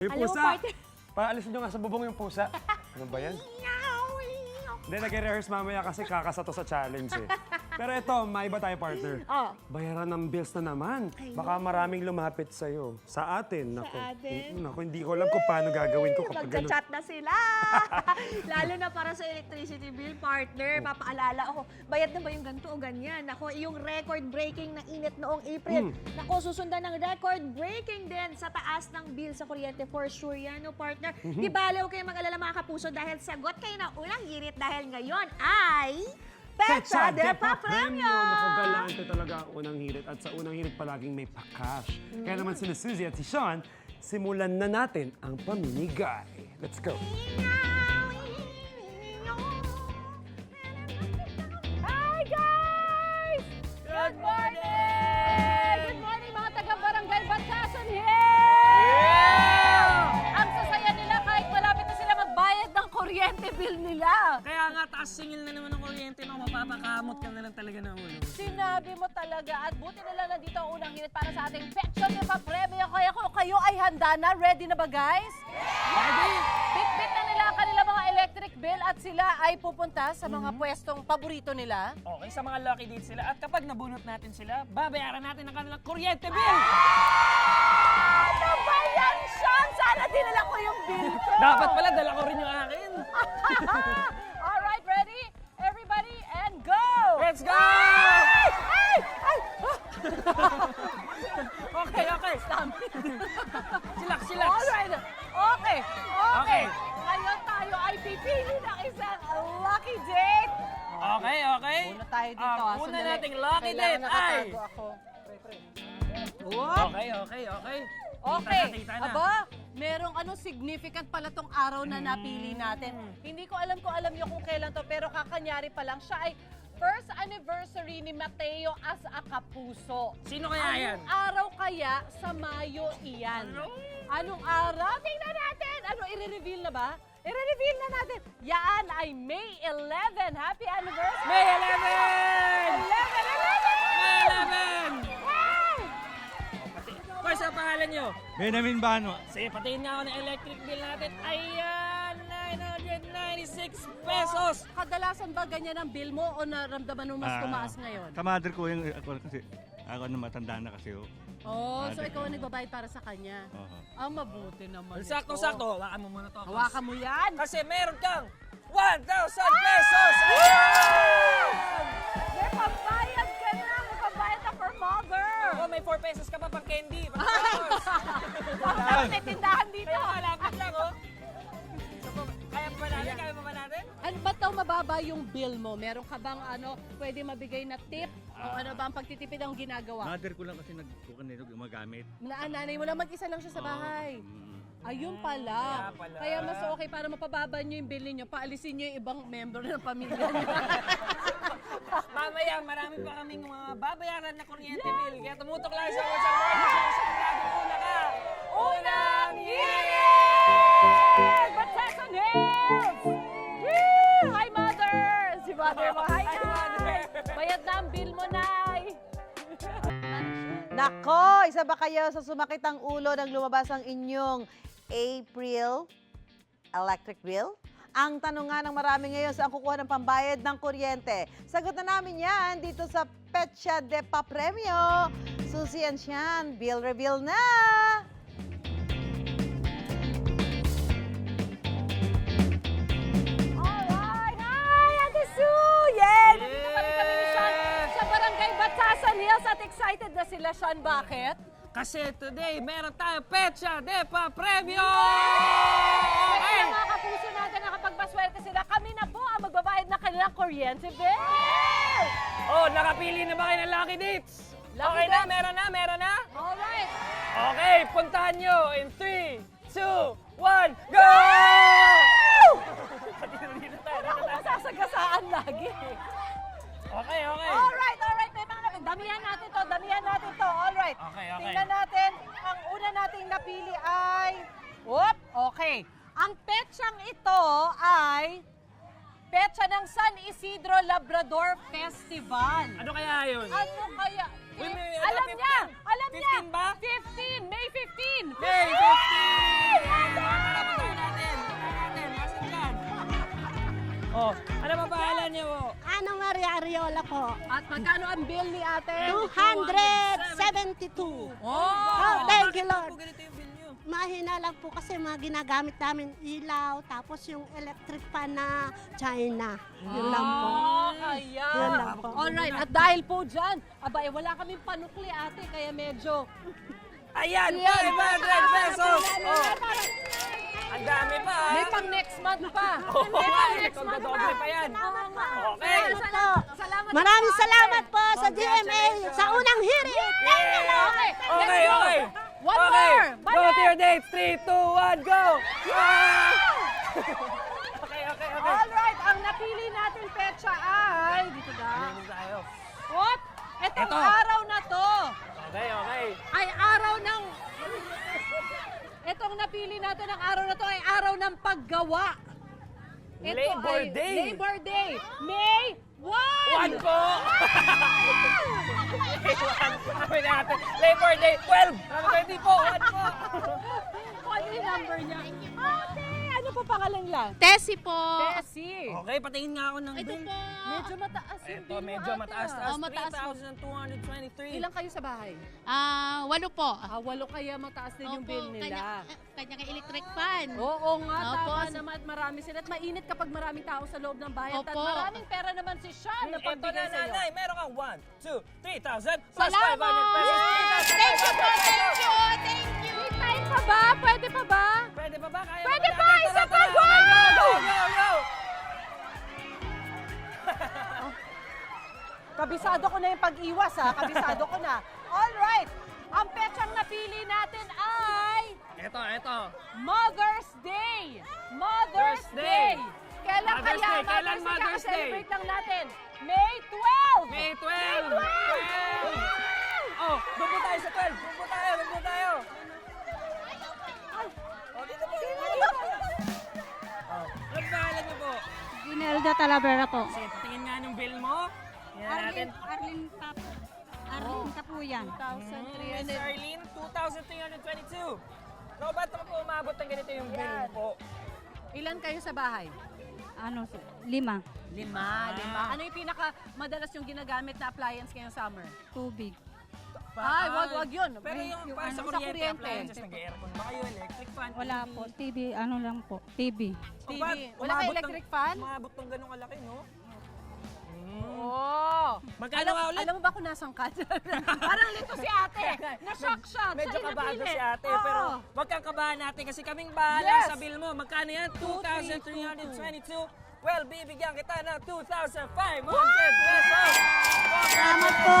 Yung Alam mo, pusa! partner. Paalisin nyo nga sa bubong yung pusa. Ano ba yan? Hindi, nag-rehearse mamaya kasi kakasato sa challenge eh. Pero ito, may iba tayo partner. Oh. Bayaran ng bills na naman. Baka maraming lumapit sa'yo. Sa atin, naku. atin? Naku, hindi ko alam kung paano gagawin ko kapag ganun. Magchat na sila. Lalo na para sa electricity bill, partner. Papaalala ako, bayad na ba yung ganito o ganyan? Ako, yung record-breaking na init noong April. Nako, susundan ng record-breaking din sa taas ng bill sa kuryente. For sure yan, no, partner? Di balaw kayo mag-alala mga kapuso dahil sagot kayo na unang hirit dahil ngayon ay... Petsa de Papremyo! Naku, galante talaga ang unang hirit. At sa unang hirit palaging may pa-cash. Kaya naman sila Suzy at si Sean, simulan na natin ang pamimigay. Let's go! Hi guys! Good morning! Good morning mga taga-barangay Batasan Hills! Ang sasaya nila kahit malapit na sila magbayad ng kuryente bill nila. Kaya nga, taas singil na naman ng kuryente, mapapakamot ka na lang talaga ng ulo. Sinabi mo talaga at buti na lang nandito ang unang hirit para sa ating Petsa de Papremyo. Kaya kung kayo ay handa na, ready na ba guys? Ready? Bit-bit na nila ang kanilang mga electric bill at sila ay pupunta sa mga pwestong paborito nila. Okay, sa mga lucky dates sila. At kapag nabunot natin sila, babayaran natin ang kanilang kuryente bill! Ano ba yan, Sean? Sana dinala ko yung bill ko. Dapat pala, dala ko rin yung akin. Alright, ready? Everybody, and go! Let's go! Ay! Ay! Ay! Okay, okay. Silak, silak. Alright. Okay. Okay. Okay. Ngayon tayo ay pipili ng isang lucky date. Okay, okay. Una tayo dito. Ang una nating lucky date ay... Ako. Okay, okay, okay. Okay. Kita na. Aba, merong significant pala tong araw na napili natin. Hindi ko alam kung alam niyo kung kailan to, pero kakanyari pa lang siya ay first anniversary ni Mateo as a Kapuso. Sino kaya yan? Anong araw kaya sa Mayo iyan? Anong araw? Tingnan natin! Ano, i-reveal na ba? I-reveal na natin. Yan ay May 11. Happy anniversary! May 11! 11! 11! 11! 11! Wow! First, ang pangalan nyo? Benjamin Bano. Sige, patingin nga ako ng electric bill natin. Ayan! 996 pesos! Kadalasan ba ganyan ang bill mo o naramdaman mo mas tumaas ngayon? Kamadre ko yung ako kasi ako na matanda na kasi. Oh, so ikaw ang nagbabayad para sa kanya? Oo. Mabuti naman. Sakto-sakto, hawakan mo muna to. Hawakan mo yan! Kasi meron kang 1,000 pesos! Ayan! May pambayad ka na! May pambayad na for mother! Oh, may 4 pesos ka pa pang candy. Pagkatapos. Bakit may tindahan dito? Kaya malapit lang, oh. So, kaya pa ba natin? Kaya pa ba natin? Ano ba daw mababa yung bill mo? Meron ka bang pwede mabigay na tip? O ano ba ang pagtitipid ang ginagawa? Mother ko lang kasi nagkukanero gumagamit. Nanay mo lang, mag-isa lang siya sa bahay. Mm. Ayun pala. Kaya pala. Kaya mas okay para mapababa nyo yung bill ninyo, paalisin nyo yung ibang member ng pamilya nyo. Mamaya, marami pa kaming mga babayaran na kuryente bill. Kaya tumutok lang sa What's Up Morning Show. Sa lagi una ka. Unang hirit! Batasan Hills! Woo! Hi, Mother! Si Mother mo. Hi, Nay! Bayad na ang bill mo, Nay! Nako, isa ba kayo sa sumakit ang ulo nang lumabas ang inyong April electric bill? Ang tanong nga ng marami ngayon, saan kukuha ng pambayad ng kuryente? Sagot na namin yan dito sa Petsa de Papremyo. Suzy and Sean, bill reveal na! Alright! Hi, Ate Sue! Yeah! Nandito pa rin kami ni Sean sa Barangay Batasan Hills at excited na sila, Sean. Bakit? Kasi today, meron tayong Petsa de Papremyo! Kaya Okay! mga kapuso natin na kapag maswerte sila, kami na po ang magbabayad ng kanilang kuryente bill! Oh, nakapili na ba kayo ng lucky dates? Lucky Okay na, dates? meron na, meron na? Alright! Okay, puntahan nyo in 3, 2, 1, go! Pero ako masasagasaan lagi. Okay, okay. Alright! May mga damihan natin to. Alright. Okay. Tingnan natin. Ang una nating napili ay... Whoop! Okay. Ang petsang ito ay... Petsa ng San Isidro Labrador Festival. Ano kaya yun? Ano kaya? Uy, may Alam niya! 15 ba? 15! May 15! May 15! Tara, puntahan natin. Asan dyan? Oh, ano ba pangalan niyo po? Ano Maria Ariola po? At magkano ang bill ni ate? 272. Oh! Thank you, Bakit Lord. po ganito yung bill niyo? Mahina lang po kasi mga ginagamit namin ilaw, tapos yung electric fan na China. Yun lang po. Kaya. Yun lang po. Alright, at dahil po dyan, abay, wala kaming panukli ate, kaya medyo... Ayan, 500 pesos! Oh, ang dami pa. May pang next month pa. Oh, May pang next month doble pa yan. Okay. Salamat. Maraming salamat po sa GMA sa unang hirit. Thank you, Lord. Okay, Okay, okay. One Okay. more. Go to your dates. 3, 2, 1, go! Ah! Okay, okay, okay. Alright, ang napili natin petsa ay... Dito ba? Ano tayo? What? Itong Eto. araw na to Okay, okay. ay araw ng... Itong napili natin ng araw na to ay araw ng paggawa. Ito Labor ay Day. Labor Day. May 1! 1 po! Sabi natin, Labor Day, 12! Sabi 20 po, 1 po! Ano yung number niya? Ate, ano po pangalan lang? Tessie po. Tessie. Okay, patingin nga ako ng bill. Medyo mataas yung Ito, bill mo, medyo ate. mataas. Oh, mataas po. 3,223. Ilang kayo sa bahay? 8 po. Walo kaya mataas din yung bill nila. Kanya electric fan. Oo nga, Opo. tama naman at marami sila. At mainit kapag maraming tao sa loob ng bayan. At Opo. maraming pera naman si Sean na Ito na, pagbigay sa'yo. nanay. Meron kang 1, 2, 3,000 plus Salamat! 500 pesos. Thank you po, thank you, thank you. May time pa ba? Pwede pa ba? Pwede pa ba? Kaya Pwede ba pa! natin? Isa Tara, pa! tara. Go! Okay, go, go, go! Kabisado ko na yung pag-iwas ha. Kabisado ko na. Alright! Ang petsang napili natin ay Ito. Mother's Day! Mother's Day! Kailan Mother's kaya Day? Kailan Mother's Day? Celebrate lang natin. May 12! May 12! 12! Oh, doon po tayo sa 12. Doon po tayo. Oh, dito po. Oh, ano pangalan niyo po? Ginelda Talavera po. Sige, patingin nga ng bill mo. Yan natin. Arlene Kapuyan. 1,300. Miss Arlene, 2,322. No, ba't naman po umabot ng ganito yung bill po? Ilan kayo sa bahay? 5. Lima. Ano yung pinaka madalas yung ginagamit na appliance ngayong summer? Tubig. Ay, wag yun. Pero yung Yung para sa ano, sa kuryente, kuryente. appliances, nag-aircon ba kayo, electric fan? Wala TV? po. TV, ano lang po. TV. Oh, TV. ba't Wala kayo electric fan? Umabot ng ganun kalaki, no? Oo. Magkano nga ulit? Alam mo ba kung nasan ka? Parang lito si ate. Na-shock siya. Medyo Siya yung kabado napili. si ate, Oo. pero wag kang kabahan natin kasi kaming bahala Yes. sa bill mo. Magkano yan? 2,322. Well, bibigyan kita ng 2,500 pesos. Salamat po.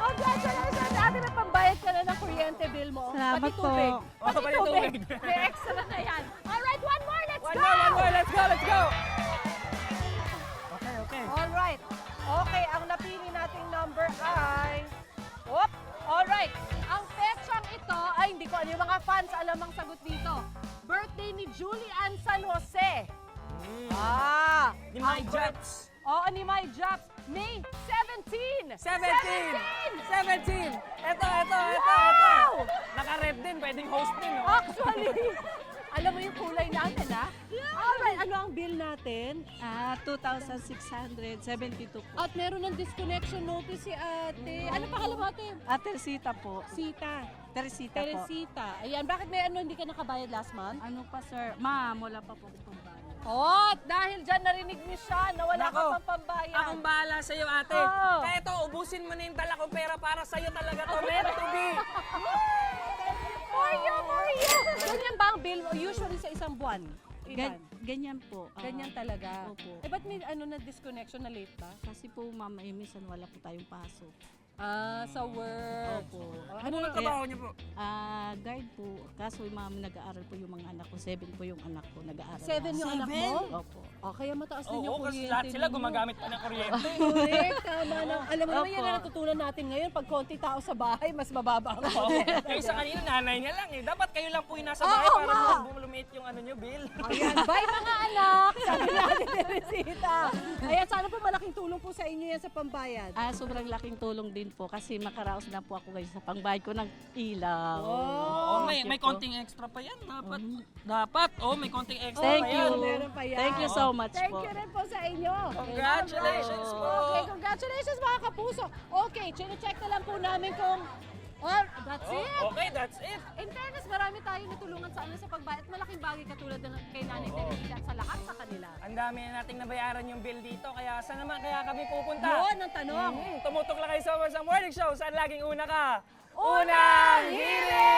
Congratulations, ate, may pambayad ka na ng kuryente bill mo. Salamat Pati tubig. po. Oh, pati tubig. May extra na yan. Alright, one more, let's One go! more, let's go. Okay. Alright. Okay, ang napili nating number ay... Whoop! Alright. Ang petsang ito, ay hindi ko ano yung mga fans alam ang sagot dito. Birthday ni Julie Ann San Jose. Ni My ang Jobs. Oo, ni My Jobs. May 17! 17! Ito. Wow! Naka-rep din, pwedeng host din, no? Actually, alam mo yung kulay natin, ha? Alright, ano ang bill natin? 2,672 po. At meron ng disconnection notice si ate. Ano pangalan mo ate? Teresita po. Sita. Teresita po. Teresita. Ayan, bakit may ano hindi ka nakabayad last month? Ano pa, sir? Ma'am, wala pa po akong bayad. Oh, dahil dyan narinig ni Sean na wala Nako, ka pang pambayad. Akong bahala sa'yo, ate. Oo. Kaya ito, ubusin mo na yung dala kong pera para sa'yo talaga to. Meant to be. Mario! Ganyan ba ang bill mo? Usually sa isang buwan? Ilan? Ganyan po. Ganyan talaga? Opo. Eh, ba't may ano na disconnection na late pa? Kasi po, ma'am, minsan wala po tayong pasok. Sa work. Opo. Ano ang trabaho niyo po? Guard po. Kaso, ma'am, nag-aaral po yung mga anak ko. 7 po yung anak ko nag-aaral. 7 yung anak mo? Opo. Kaya mataas din yung Oo, kasi kuryente lahat sila ninyo. gumagamit pa ng kuryente. Correct, tama na. Alam mo naman yan Opo. na natutunan natin ngayon. Pag konti tao sa bahay, mas mababa ang Oo. kuryente. Yung sa kanina, nanay niya lang eh. Dapat kayo lang po yung nasa bahay Oo, para ma. lumabas summit yung ano nyo, Bill. Ayan, bye mga anak! Sabi natin ni Teresita. Ayan, sana po malaking tulong po sa inyo yan sa pambayad. Sobrang laking tulong din po kasi makaraos na po ako ngayon sa pangbayad ko ng ilaw. Oh, may konting extra pa yan. Dapat. Oh, may konting extra Thank pa you. yan. Meron pa yan. Thank you so much Thank po. you rin po sa inyo. Congratulations po. Okay, congratulations mga kapuso. Okay, check na lang po namin kung that's it. Okay, that's it. In fairness, marami tayong natulungan sa sa pagbayad. Malaking bagay katulad ng kay Nanay Teresita at sa lahat sa kanila. Ang dami na nating nabayaran yung bill dito, kaya saan naman kaya kami pupunta? Yun ang tanong. Tumutok lang kayo sa Morning Show, saan laging una ka? Unang Hirit!